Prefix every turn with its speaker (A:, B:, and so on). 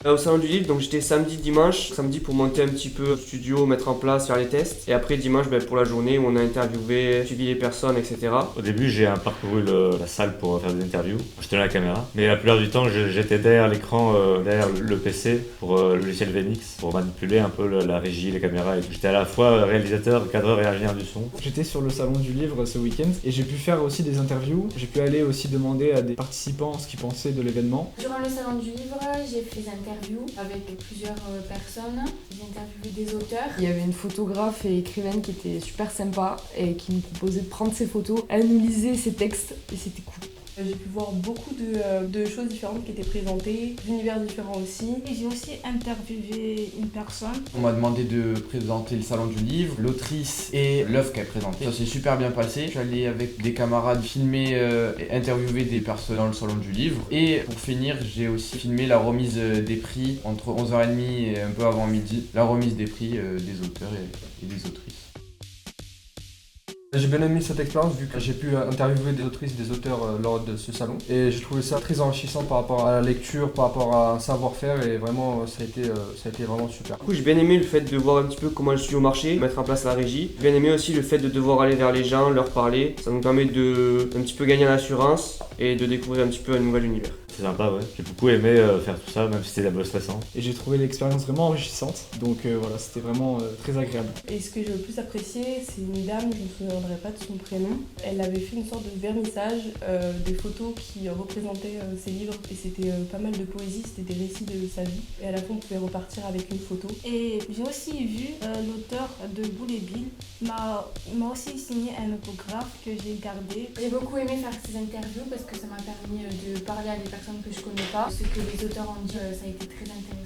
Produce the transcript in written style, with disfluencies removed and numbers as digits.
A: Au salon du livre, donc j'étais samedi, dimanche. Samedi pour monter un petit peu au studio, mettre en place, faire les tests. Et après dimanche pour la journée où on a interviewé, suivi les personnes, etc.
B: Au début, j'ai parcouru la salle pour faire des interviews. Je tenais la caméra. Mais la plupart du temps, j'étais derrière l'écran, derrière le PC pour le logiciel VMix, pour manipuler un peu la régie, les caméras. J'étais à la fois réalisateur, cadreur et ingénieur du son.
C: J'étais sur le salon du livre ce week-end et j'ai pu faire aussi des interviews. J'ai pu aller aussi demander à des participants ce qu'ils pensaient de l'événement.
D: Durant le salon du livre, j'ai fait des interviews avec plusieurs personnes. J'ai interviewé des auteurs.
E: Il y avait une photographe et écrivaine qui était super sympa et qui nous proposait de prendre ses photos. Elle nous lisait ses textes et c'était cool.
F: J'ai pu voir beaucoup de choses différentes qui étaient présentées, d'univers différents aussi.
G: Et j'ai aussi interviewé une personne.
H: On m'a demandé de présenter le salon du livre, l'autrice et l'œuvre qu'elle présentait. Ça s'est super bien passé. Je suis allé avec des camarades filmer et interviewer des personnes dans le salon du livre. Et pour finir, j'ai aussi filmé la remise des prix entre 11h30 et un peu avant midi. La remise des prix des auteurs et des autrices.
I: J'ai bien aimé cette expérience vu que j'ai pu interviewer des autrices et des auteurs lors de ce salon. Et j'ai trouvé ça très enrichissant par rapport à la lecture, par rapport à un savoir-faire et vraiment ça a été vraiment super.
A: Du coup, j'ai bien aimé le fait de voir un petit peu comment le studio marchait, mettre en place la régie. J'ai bien aimé aussi le fait de devoir aller vers les gens, leur parler. Ça nous permet de un petit peu gagner en assurance et de découvrir un petit peu un nouvel univers.
B: C'est sympa, ouais. J'ai beaucoup aimé faire tout ça, même si c'était un peu stressant.
C: Et j'ai trouvé l'expérience vraiment enrichissante. Donc voilà, c'était vraiment très agréable.
F: Et ce que j'ai le plus apprécié, c'est une dame, je ne me souviendrai pas de son prénom. Elle avait fait une sorte de vernissage, des photos qui représentaient ses livres. Et c'était pas mal de poésie, c'était des récits de sa vie. Et à la fin, on pouvait repartir avec une photo.
G: Et j'ai aussi vu l'auteur de Boule et Bill. Il m'a aussi signé un autographe que j'ai gardé.
D: J'ai beaucoup aimé faire ces interviews parce que ça m'a permis de parler à des personnes que je connais pas. Ce que les auteurs ont dit, ça a été très intéressant.